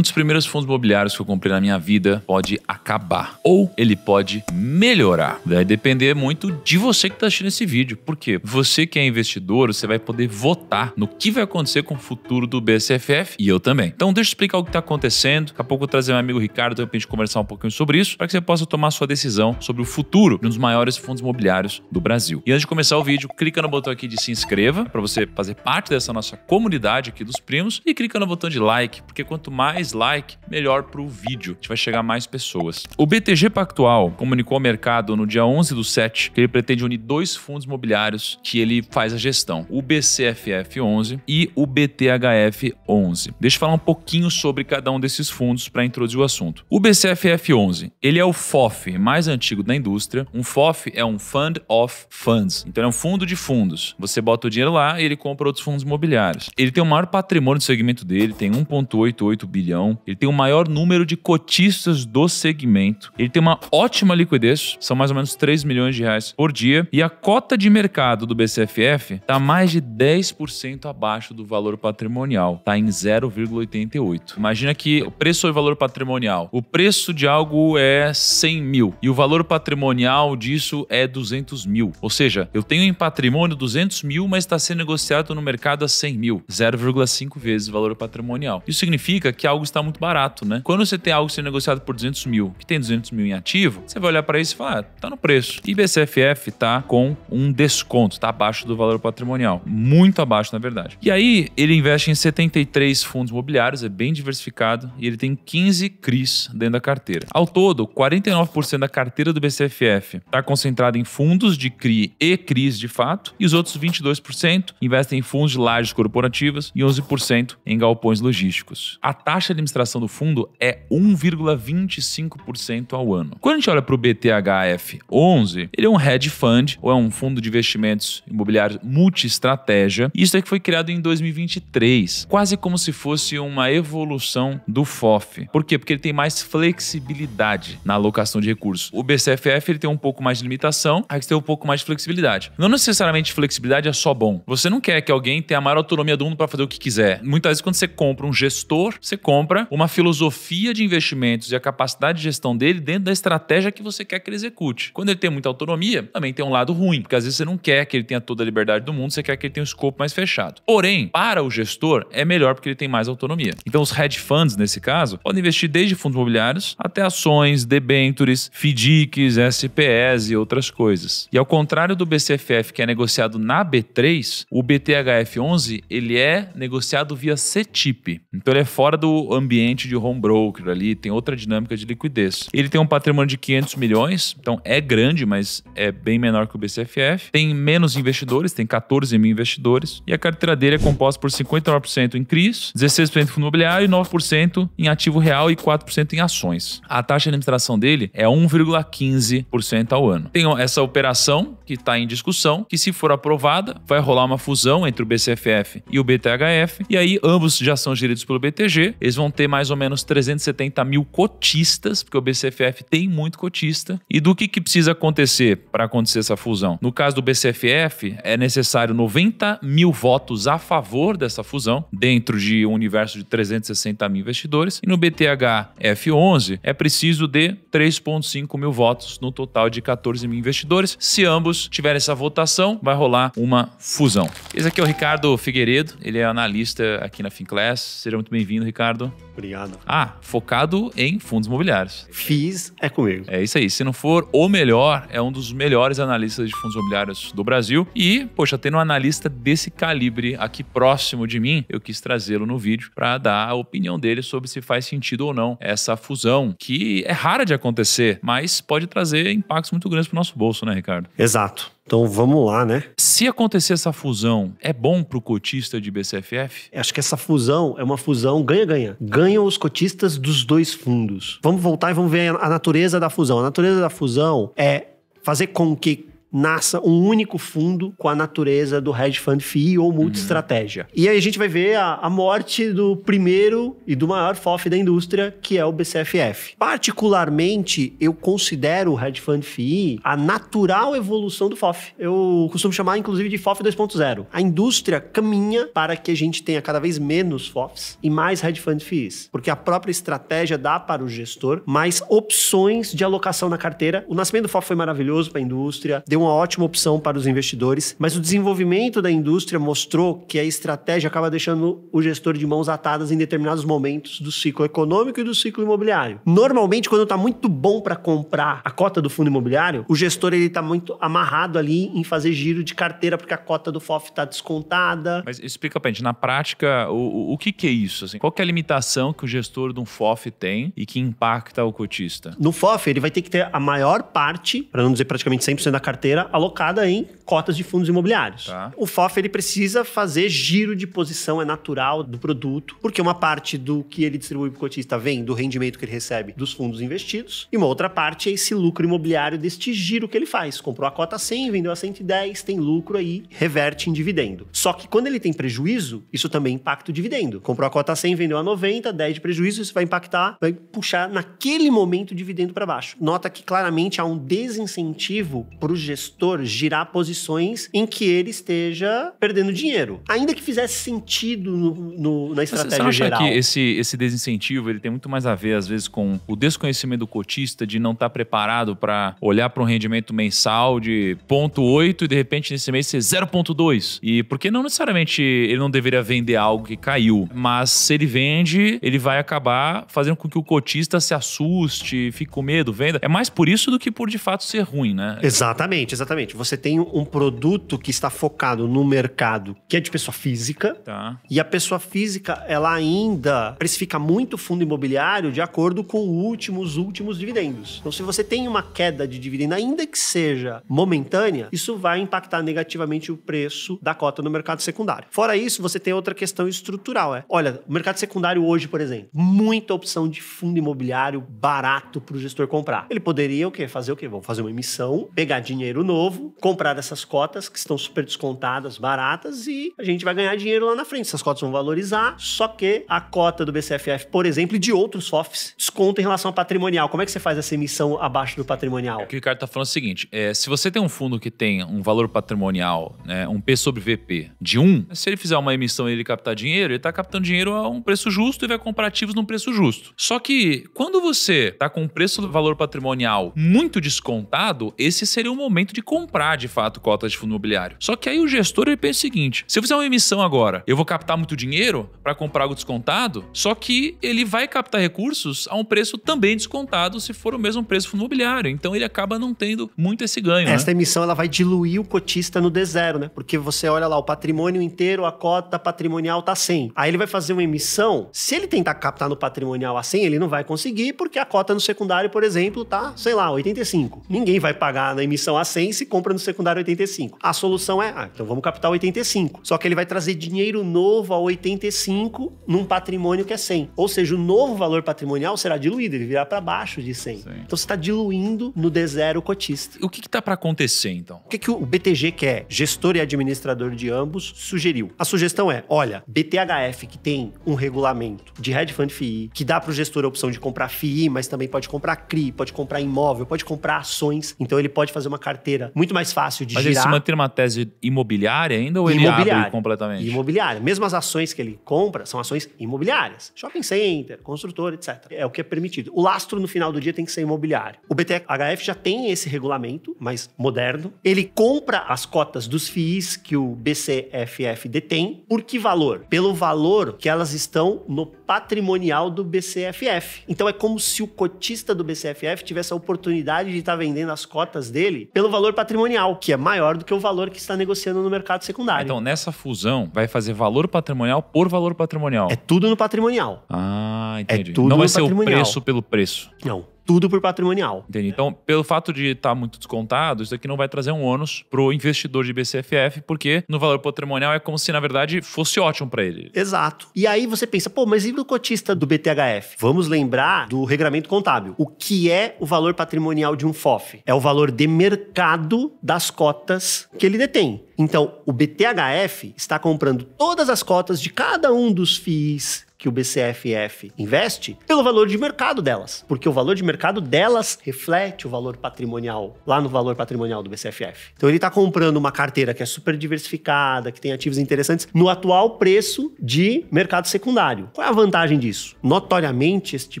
Um dos primeiros fundos imobiliários que eu comprei na minha vida pode acabar ou ele pode melhorar. Vai depender muito de você que está assistindo esse vídeo. Por quê? Você que é investidor, você vai poder votar no que vai acontecer com o futuro do BCFF e eu também. Então deixa eu explicar o que está acontecendo. Daqui a pouco eu vou trazer meu amigo Ricardo para a gente conversar um pouquinho sobre isso, para que você possa tomar sua decisão sobre o futuro de um dos maiores fundos imobiliários do Brasil. E antes de começar o vídeo, clica no botão aqui de se inscreva para você fazer parte dessa nossa comunidade aqui dos primos e clica no botão de like, porque quanto mais like, melhor para o vídeo. A gente vai chegar a mais pessoas. O BTG Pactual comunicou ao mercado no dia 11/7 que ele pretende unir dois fundos imobiliários que ele faz a gestão, o BCFF11 e o BTHF11. Deixa eu falar um pouquinho sobre cada um desses fundos para introduzir o assunto. O BCFF11, ele é o FOF mais antigo da indústria. Um FOF é um Fund of Funds, então é um fundo de fundos. Você bota o dinheiro lá e ele compra outros fundos imobiliários. Ele tem o maior patrimônio do segmento dele, tem 1,88 bilhão. Ele tem o maior número de cotistas do segmento. Ele tem uma ótima liquidez, são mais ou menos 3 milhões de reais por dia. E a cota de mercado do BCFF está mais de 10% abaixo do valor patrimonial. Está em 0,88. Imagina que o preço e valor patrimonial. O preço de algo é 100 mil e o valor patrimonial disso é 200 mil. Ou seja, eu tenho em patrimônio 200 mil, mas está sendo negociado no mercado a 100 mil. 0,5 vezes o valor patrimonial. Isso significa que algo está muito barato, né? Quando você tem algo sendo negociado por 200 mil, que tem 200 mil em ativo, você vai olhar para isso e falar, tá no preço. E BCFF tá com um desconto, tá abaixo do valor patrimonial. Muito abaixo, na verdade. E aí, ele investe em 73 fundos imobiliários, é bem diversificado, e ele tem 15 CRIs dentro da carteira. Ao todo, 49% da carteira do BCFF está concentrada em fundos de CRI e CRIs de fato, e os outros 22% investem em fundos de lajes corporativas e 11% em galpões logísticos. A taxa de administração do fundo é 1,25% ao ano. Quando a gente olha para o BTHF11, ele é um hedge fund, ou é um fundo de investimentos imobiliários multi-estratégia. Isso aqui foi criado em 2023, quase como se fosse uma evolução do FOF. Por quê? Porque ele tem mais flexibilidade na alocação de recursos. O BCFF ele tem um pouco mais de limitação, a gente tem um pouco mais de flexibilidade. Não necessariamente flexibilidade é só bom. Você não quer que alguém tenha a maior autonomia do mundo para fazer o que quiser. Muitas vezes quando você compra um gestor, você compra uma filosofia de investimentos e a capacidade de gestão dele dentro da estratégia que você quer que ele execute. Quando ele tem muita autonomia, também tem um lado ruim, porque às vezes você não quer que ele tenha toda a liberdade do mundo, você quer que ele tenha um escopo mais fechado. Porém, para o gestor, é melhor porque ele tem mais autonomia. Então, os hedge funds, nesse caso, podem investir desde fundos imobiliários até ações, debêntures, FDICs, SPS e outras coisas. E ao contrário do BCFF, que é negociado na B3, o BTHF11, ele é negociado via CETIP. Então, ele é fora do ambiente de home broker ali, tem outra dinâmica de liquidez. Ele tem um patrimônio de 500 milhões, então é grande, mas é bem menor que o BCFF. Tem menos investidores, tem 14 mil investidores. E a carteira dele é composta por 59% em CRIs, 16% em fundo imobiliário, 9% em ativo real e 4% em ações. A taxa de administração dele é 1,15% ao ano. Tem essa operação que está em discussão, que se for aprovada, vai rolar uma fusão entre o BCFF e o BTHF, e aí ambos já são geridos pelo BTG. Eles vão ter mais ou menos 370 mil cotistas, porque o BCFF tem muito cotista. E do que precisa acontecer para acontecer essa fusão? No caso do BCFF, é necessário 90 mil votos a favor dessa fusão, dentro de um universo de 360 mil investidores. E no BTHF11, é preciso de 3,5 mil votos, no total de 14 mil investidores. Se ambos tiverem essa votação, vai rolar uma fusão. Esse aqui é o Ricardo Figueiredo, ele é analista aqui na Finclass. Seja muito bem-vindo, Ricardo. Obrigado. Focado em fundos imobiliários. Fiz é comigo. É isso aí. Se não for o melhor, é um dos melhores analistas de fundos imobiliários do Brasil. E, poxa, tendo um analista desse calibre aqui próximo de mim, eu quis trazê-lo no vídeo para dar a opinião dele sobre se faz sentido ou não essa fusão, que é rara de acontecer, mas pode trazer impactos muito grandes para o nosso bolso, né, Ricardo? Exato. Então vamos lá, né? Se acontecer essa fusão, é bom para o cotista de BCFF? Acho que essa fusão é uma fusão ganha-ganha. Ganham os cotistas dos dois fundos. Vamos voltar e vamos ver a natureza da fusão. A natureza da fusão é fazer com que nasça um único fundo com a natureza do hedge fund FII ou multi-estratégia. E aí a gente vai ver a morte do primeiro e do maior FOF da indústria, que é o BCFF. Particularmente, eu considero o hedge fund FII a natural evolução do FOF. Eu costumo chamar, inclusive, de FOF 2.0. A indústria caminha para que a gente tenha cada vez menos FOFs e mais hedge fund FIIs, porque a própria estratégia dá para o gestor mais opções de alocação na carteira. O nascimento do FOF foi maravilhoso para a indústria, deu uma ótima opção para os investidores, mas o desenvolvimento da indústria mostrou que a estratégia acaba deixando o gestor de mãos atadas em determinados momentos do ciclo econômico e do ciclo imobiliário. Normalmente, quando está muito bom para comprar a cota do fundo imobiliário, o gestor está muito amarrado ali em fazer giro de carteira porque a cota do FOF está descontada. Mas explica pra gente, na prática, o que é isso? Assim? Qual que é a limitação que o gestor de um FOF tem e que impacta o cotista? No FOF, ele vai ter que ter a maior parte, para não dizer praticamente 100% da carteira, alocada em cotas de fundos imobiliários. Tá. O FOF, ele precisa fazer giro de posição, é natural do produto, porque uma parte do que ele distribui para o cotista vem do rendimento que ele recebe dos fundos investidos, e uma outra parte é esse lucro imobiliário deste giro que ele faz. Comprou a cota 100, vendeu a 110, tem lucro aí, reverte em dividendo. Só que quando ele tem prejuízo, isso também impacta o dividendo. Comprou a cota 100, vendeu a 90, 10 de prejuízo, isso vai impactar, vai puxar naquele momento o dividendo para baixo. Nota que claramente há um desincentivo para o gestor girar posições em que ele esteja perdendo dinheiro. Ainda que fizesse sentido na estratégia Você geral. acha que esse desincentivo ele tem muito mais a ver, às vezes, com o desconhecimento do cotista de não estar preparado para olhar para um rendimento mensal de 0,8 e de repente nesse mês ser 0,2? E porque não necessariamente ele não deveria vender algo que caiu, mas se ele vende, ele vai acabar fazendo com que o cotista se assuste, fique com medo, venda. É mais por isso do que por de fato ser ruim, né? Exatamente. Você tem um produto que está focado no mercado que é de pessoa física. Tá. E a pessoa física, ela ainda precifica muito fundo imobiliário de acordo com os últimos dividendos. Então, se você tem uma queda de dividendo, ainda que seja momentânea, isso vai impactar negativamente o preço da cota no mercado secundário. Fora isso, você tem outra questão estrutural. Olha, o mercado secundário hoje, por exemplo, muita opção de fundo imobiliário barato para o gestor comprar. Ele poderia fazer o quê? Vamos fazer uma emissão, pegar dinheiro novo, comprar essas cotas que estão super descontadas, baratas, e a gente vai ganhar dinheiro lá na frente. Essas cotas vão valorizar, só que a cota do BCFF, por exemplo, e de outros FOFs, desconta em relação ao patrimonial. Como é que você faz essa emissão abaixo do patrimonial? O que o Ricardo está falando é o seguinte, se você tem um fundo que tem um valor patrimonial, né, um P sobre VP de 1, se ele fizer uma emissão e ele captar dinheiro, ele está captando dinheiro a um preço justo e vai comprar ativos num preço justo. Só que quando você está com um preço do valor patrimonial muito descontado, esse seria o momento de comprar, de fato, cotas de fundo imobiliário. Só que aí o gestor ele pensa o seguinte, se eu fizer uma emissão agora, eu vou captar muito dinheiro para comprar algo descontado, só que ele vai captar recursos a um preço também descontado se for o mesmo preço do fundo imobiliário. Então ele acaba não tendo muito esse ganho. Essa né? emissão ela vai diluir o cotista no D0, né? Porque você olha lá, o patrimônio inteiro, a cota patrimonial tá 100. Aí ele vai fazer uma emissão, se ele tentar captar no patrimonial a 100, ele não vai conseguir, porque a cota no secundário, por exemplo, tá, sei lá, 85. Ninguém vai pagar na emissão a 100 se compra no secundário 85. A solução é, então vamos captar 85. Só que ele vai trazer dinheiro novo a 85 num patrimônio que é 100. Ou seja, o novo valor patrimonial será diluído, ele virá para baixo de 100. Sim. Então você está diluindo no D0 o cotista. O que tá para acontecer, então? O que o BTG, que é gestor e administrador de ambos, sugeriu? A sugestão é, olha, BTHF, que tem um regulamento de hedge fund FII, que dá para o gestor a opção de comprar FII, mas também pode comprar CRI, pode comprar imóvel, pode comprar ações. Então ele pode fazer uma carteira muito mais fácil de mas girar. Mas ele se manter uma tese imobiliária ainda ou ele abre completamente? Imobiliária. Mesmo as ações que ele compra são ações imobiliárias. Shopping center, construtor, etc. É o que é permitido. O lastro no final do dia tem que ser imobiliário. O BTHF já tem esse regulamento, mais moderno. Ele compra as cotas dos FIIs que o BCFF detém. Por que valor? Pelo valor que elas estão no patrimonial do BCFF. Então é como se o cotista do BCFF tivesse a oportunidade de estar vendendo as cotas dele pelo valor patrimonial, que é maior do que o valor que está negociando no mercado secundário. Então, nessa fusão, vai fazer valor patrimonial por valor patrimonial. É tudo no patrimonial. Ah, entendi. É tudo não vai no ser patrimonial. o preço pelo preço. Não. tudo por patrimonial. Entendi. Então, pelo fato de estar muito descontado, isso aqui não vai trazer um ônus pro investidor de BCFF, porque no valor patrimonial é como se, na verdade, fosse ótimo para ele. Exato. E aí você pensa, pô, mas e o cotista do BTHF? Vamos lembrar do regramento contábil. O que é o valor patrimonial de um FOF? É o valor de mercado das cotas que ele detém. Então, o BTHF está comprando todas as cotas de cada um dos FIIs que o BCFF investe pelo valor de mercado delas. Porque o valor de mercado delas reflete o valor patrimonial, lá no valor patrimonial do BCFF. Então ele está comprando uma carteira que é super diversificada, que tem ativos interessantes, no atual preço de mercado secundário. Qual é a vantagem disso? Notoriamente, este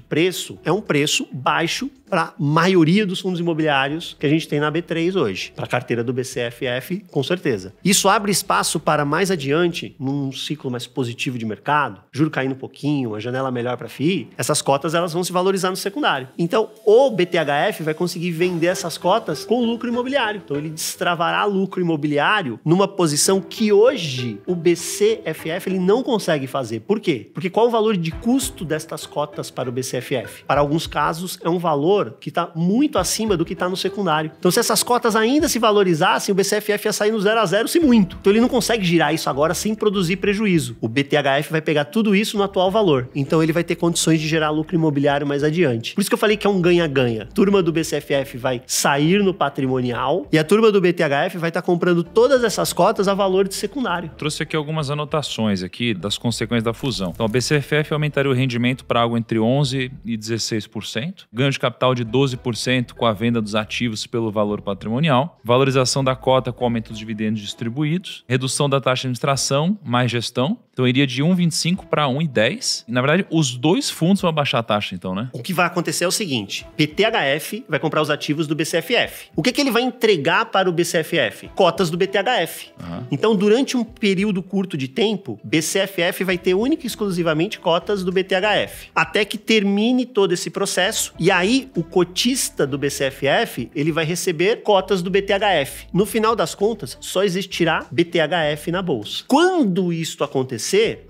preço é um preço baixo para a maioria dos fundos imobiliários que a gente tem na B3 hoje. Para a carteira do BCFF, com certeza. Isso abre espaço para mais adiante, num ciclo mais positivo de mercado, juro caindo um pouquinho, a janela melhor para FII, essas cotas elas vão se valorizar no secundário. Então, o BTHF vai conseguir vender essas cotas com lucro imobiliário. Então, ele destravará lucro imobiliário numa posição que hoje o BCFF ele não consegue fazer. Por quê? Porque qual é o valor de custo destas cotas para o BCFF? Para alguns casos, é um valor que está muito acima do que está no secundário. Então, se essas cotas ainda se valorizassem, o BCFF ia sair no 0 a 0 se muito. Então, ele não consegue girar isso agora sem produzir prejuízo. O BTHF vai pegar tudo isso no atual valor. Então, ele vai ter condições de gerar lucro imobiliário mais adiante. Por isso que eu falei que é um ganha-ganha. A turma do BCFF vai sair no patrimonial e a turma do BTHF vai estar comprando todas essas cotas a valor de secundário. Trouxe aqui algumas anotações aqui das consequências da fusão. Então, a BCFF aumentaria o rendimento para algo entre 11% e 16%. Ganho de capital de 12% com a venda dos ativos pelo valor patrimonial, valorização da cota com aumento dos dividendos distribuídos, redução da taxa de administração, mais gestão. Então iria de 1,25 para 1,10. E na verdade, os dois fundos vão baixar a taxa, então, né? O que vai acontecer é o seguinte: BTHF vai comprar os ativos do BCFF. O que ele vai entregar para o BCFF? Cotas do BTHF. Uhum. Então, durante um período curto de tempo, BCFF vai ter única e exclusivamente cotas do BTHF. Até que termine todo esse processo. E aí, o cotista do BCFF, ele vai receber cotas do BTHF. No final das contas, só existirá BTHF na bolsa. Quando isso acontecer,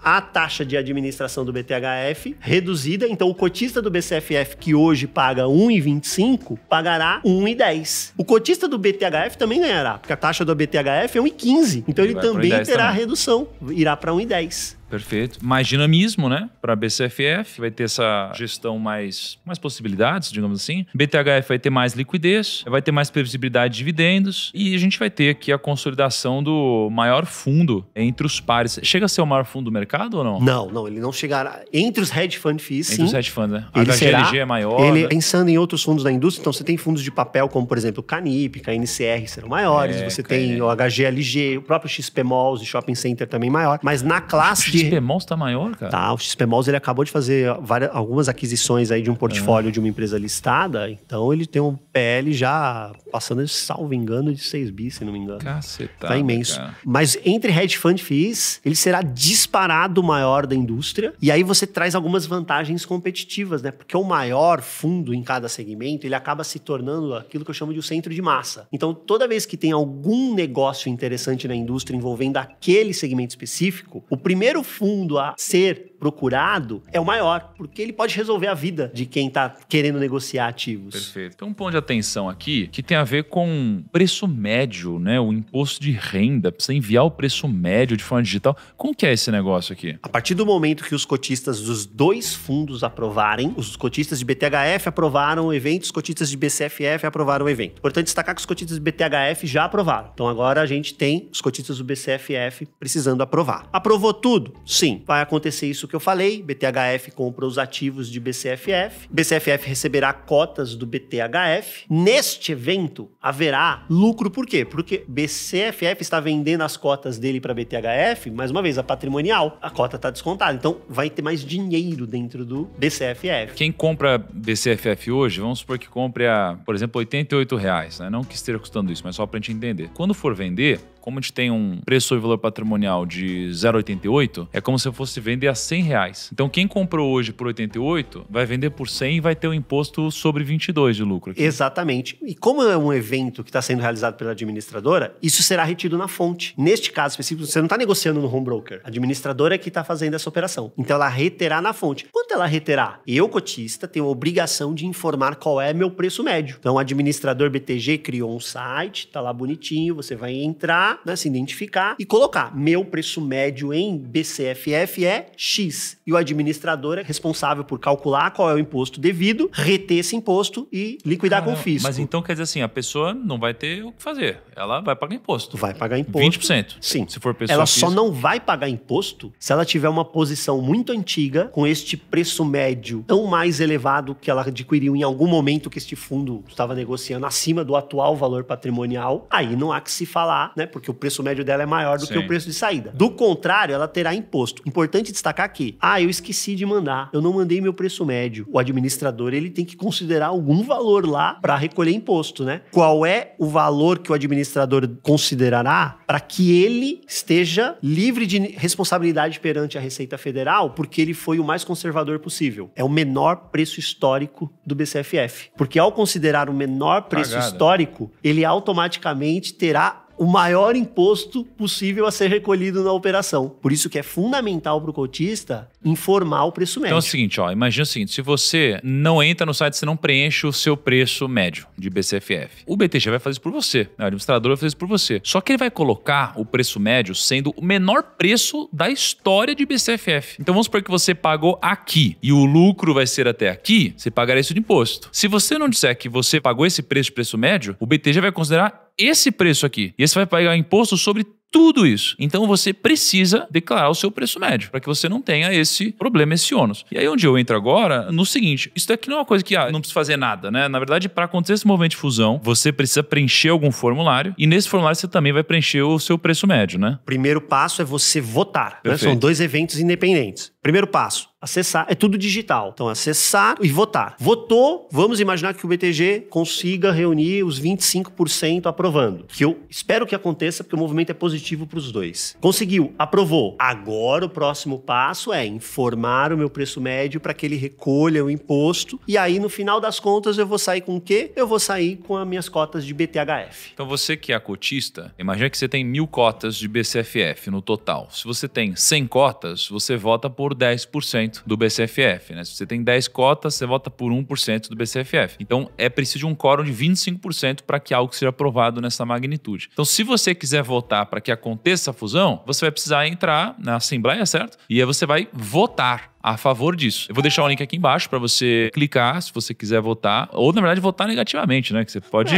a taxa de administração do BTHF reduzida, então o cotista do BCFF que hoje paga 1,25 pagará 1,10. O cotista do BTHF também ganhará, porque a taxa do BTHF é 1,15, então ele também terá redução, irá para 1,10. Perfeito. Mais dinamismo, né? Para a BCFF, vai ter essa gestão mais possibilidades, digamos assim. BTHF vai ter mais liquidez, vai ter mais previsibilidade de dividendos e a gente vai ter aqui a consolidação do maior fundo entre os pares. Chega a ser o maior fundo do mercado ou não? Não, ele não chegará. Entre os hedge fund fees, sim. Entre os hedge funds, né? Ele HGLG é maior. Ele, né? Pensando em outros fundos da indústria, então você tem fundos de papel como, por exemplo, o Canip, KNCR serão maiores, você tem o HGLG, o próprio XP Malls de Shopping Center também maior, mas na classe O XP Malls tá maior, cara? Tá, o XP Malls ele acabou de fazer algumas aquisições aí de um portfólio de uma empresa listada, então ele tem um PL já passando, salvo engano, de 6 bi, se não me engano. Cacetada, tá imenso. Cara. Mas entre hedge fund fees, ele será disparado o maior da indústria, e aí você traz algumas vantagens competitivas, né? Porque o maior fundo em cada segmento, ele acaba se tornando aquilo que eu chamo de um centro de massa. Então, toda vez que tem algum negócio interessante na indústria envolvendo aquele segmento específico, o primeiro fundo a ser procurado é o maior, porque ele pode resolver a vida de quem está querendo negociar ativos. Perfeito. Então, um ponto de atenção aqui que tem a ver com preço médio, né? O imposto de renda, precisa enviar o preço médio de forma digital. Como que é esse negócio aqui? A partir do momento que os cotistas dos dois fundos aprovarem, os cotistas de BTHF aprovaram o evento, os cotistas de BCFF aprovaram o evento. Importante destacar que os cotistas de BTHF já aprovaram. Então agora a gente tem os cotistas do BCFF precisando aprovar. Aprovou tudo? Sim. Vai acontecer isso que eu falei, BTHF compra os ativos de BCFF, BCFF receberá cotas do BTHF. Neste evento, haverá lucro, por quê? Porque BCFF está vendendo as cotas dele para BTHF, mais uma vez, a patrimonial, a cota está descontada, então vai ter mais dinheiro dentro do BCFF. Quem compra BCFF hoje, vamos supor que compre a, por exemplo, R$88, né? Não que esteja custando isso, mas só para a gente entender. Quando for vender, como a gente tem um preço sobre valor patrimonial de 0,88, é como se eu fosse vender a R$100. Então, quem comprou hoje por 88, vai vender por 100 e vai ter um imposto sobre 22 de lucro aqui. Exatamente. E como é um evento que está sendo realizado pela administradora, isso será retido na fonte. Neste caso específico, você não está negociando no home broker. A administradora é que está fazendo essa operação. Então, ela reterá na fonte. Quanto ela reterá? Eu, cotista, tenho a obrigação de informar qual é meu preço médio. Então, o administrador BTG criou um site, tá lá bonitinho, você vai entrar, né, se identificar e colocar meu preço médio em BCFF é X. E o administrador é responsável por calcular qual é o imposto devido, reter esse imposto e liquidar com o fisco. Mas então quer dizer assim, a pessoa não vai ter o que fazer. Ela vai pagar imposto. Vai pagar imposto. 20%. Sim. Se for pessoa ela física. só não vai pagar imposto se ela tiver uma posição muito antiga com este preço médio tão mais elevado que ela adquiriu em algum momento que este fundo estava negociando acima do atual valor patrimonial. Aí não há que se falar, né? Porque o preço médio dela é maior do que o preço de saída. Do contrário, ela terá imposto. Importante destacar que, eu esqueci de mandar. Eu não mandei meu preço médio. O administrador, ele tem que considerar algum valor lá para recolher imposto, né? Qual é o valor que o administrador considerará para que ele esteja livre de responsabilidade perante a Receita Federal, porque ele foi o mais conservador possível. É o menor preço histórico do BCFF. Porque ao considerar o menor preço histórico, ele automaticamente terá o maior imposto possível a ser recolhido na operação. Por isso que é fundamental para o cotista informar o preço médio. Então é o seguinte, imagina o seguinte, se você não entra no site, você não preenche o seu preço médio de BCFF. O BTG vai fazer isso por você, né? O administrador vai fazer isso por você. Só que ele vai colocar o preço médio sendo o menor preço da história de BCFF. Então vamos supor que você pagou aqui e o lucro vai ser até aqui, você pagará isso de imposto. Se você não disser que você pagou esse preço médio, o BTG vai considerar esse preço aqui. E você vai pagar imposto sobre tudo isso. Então você precisa declarar o seu preço médio para que você não tenha esse problema, esse ônus. E aí onde eu entro agora, no seguinte, isso daqui não é uma coisa que não precisa fazer nada, né? Na verdade, para acontecer esse movimento de fusão, você precisa preencher algum formulário e nesse formulário você também vai preencher o seu preço médio, né? Primeiro passo é você votar, né? São 2 eventos independentes. Primeiro passo, acessar, é tudo digital. Então, acessar e votar. Votou, vamos imaginar que o BTG consiga reunir os 25% aprovando. Que eu espero que aconteça, porque o movimento é positivo para os dois. Conseguiu, aprovou. Agora, o próximo passo é informar o meu preço médio para que ele recolha o imposto. E aí, no final das contas, eu vou sair com o quê? Eu vou sair com as minhas cotas de BTHF. Então, você que é cotista, imagina que você tem 1.000 cotas de BCFF no total. Se você tem 100 cotas, você vota por 10% do BCFF, né? Se você tem 10 cotas, você vota por 1% do BCFF. Então, é preciso de um quórum de 25% para que algo seja aprovado nessa magnitude. Então, se você quiser votar para que aconteça a fusão, você vai precisar entrar na Assembleia, certo? E aí você vai votar a favor disso. Eu vou deixar o link aqui embaixo para você clicar, se você quiser votar, ou na verdade votar negativamente, né? Que você pode...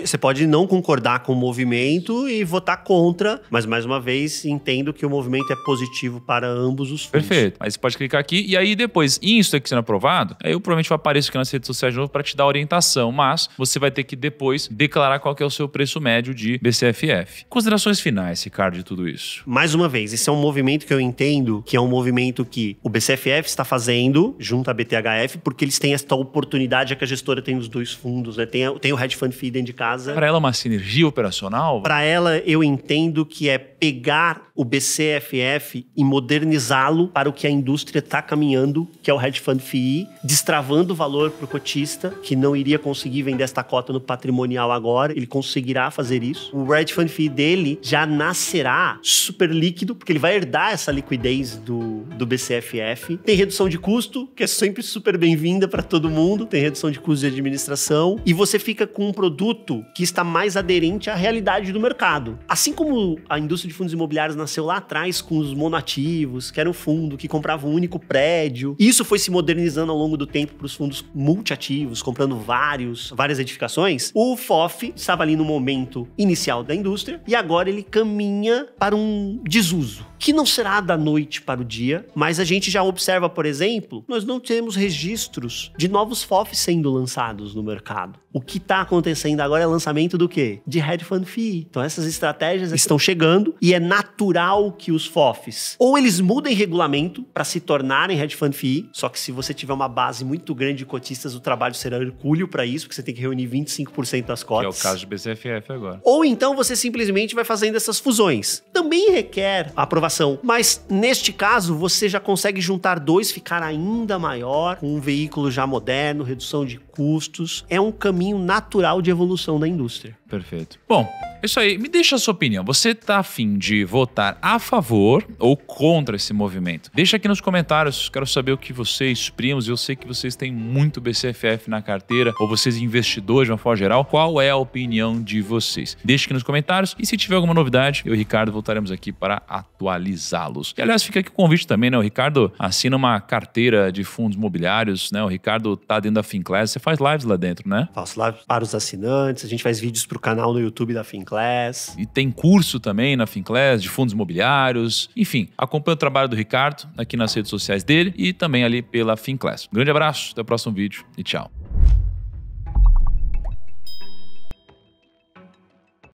Você pode não concordar com o movimento e votar contra, mas mais uma vez entendo que o movimento é positivo para ambos os fundos. Perfeito. Aí você pode clicar aqui e aí depois, isso aqui sendo aprovado, aí eu provavelmente vou aparecer aqui nas redes sociais de novo para te dar orientação, mas você vai ter que depois declarar qual que é o seu preço médio de BCFF. Considerações finais, Ricardo, de tudo isso. Mais uma vez, esse é um movimento que eu entendo que é um movimento que o BCFF está fazendo junto à BTHF, porque eles têm esta oportunidade, que a gestora tem os 2 fundos, né? Tem o hedge fund fee dentro de casa. Para ela é uma sinergia operacional? Para ela, eu entendo que é pegar o BCFF e modernizá-lo para o que a indústria está caminhando, que é o hedge fund fee, destravando o valor para o cotista, que não iria conseguir vender esta cota no patrimonial agora, ele conseguirá fazer isso. O hedge fund fee dele já nascerá super líquido, porque ele vai herdar essa liquidez do BCFF. Tem redução de custo, que é sempre super bem-vinda para todo mundo, tem redução de custo de administração, e você fica com um produto que está mais aderente à realidade do mercado. Assim como a indústria de fundos imobiliários nasceu lá atrás com os monoativos, que era um fundo que comprava um único prédio, e isso foi se modernizando ao longo do tempo para os fundos multiativos, comprando várias edificações, o FOF estava ali no momento inicial da indústria, e agora ele caminha para um desuso. que não será da noite para o dia, mas a gente já observa, por exemplo, nós não temos registros de novos FOFs sendo lançados no mercado. O que está acontecendo agora é lançamento do quê? De Hedge Fund FII. Então essas estratégias estão chegando e é natural que os FOFs ou eles mudem regulamento para se tornarem Hedge Fund FII, só que se você tiver uma base muito grande de cotistas, o trabalho será hercúleo para isso, porque você tem que reunir 25% das cotas. Que é o caso do BCFF agora. Ou então você simplesmente vai fazendo essas fusões. Também requer a aprovação, mas neste caso você já consegue juntar dois, ficar ainda maior, com um veículo já moderno, redução de custos. É um caminho natural de evolução da indústria. Perfeito. Bom, isso aí. Me deixa a sua opinião. Você tá afim de votar a favor ou contra esse movimento? Deixa aqui nos comentários. Quero saber o que vocês, primos. Eu sei que vocês têm muito BCFF na carteira, ou vocês investidores de uma forma geral. Qual é a opinião de vocês? Deixa aqui nos comentários. E se tiver alguma novidade, eu e o Ricardo voltaremos aqui para atualizá-los. E aliás, fica aqui o convite também, né? O Ricardo assina uma carteira de fundos imobiliários, né? O Ricardo tá dentro da Finclass. Você faz lives lá dentro, né? Faço lives para os assinantes. A gente faz vídeos pro canal no YouTube da Finclass. E tem curso também na Finclass de fundos imobiliários. Enfim, acompanha o trabalho do Ricardo aqui nas redes sociais dele e também ali pela Finclass. Um grande abraço, até o próximo vídeo e tchau.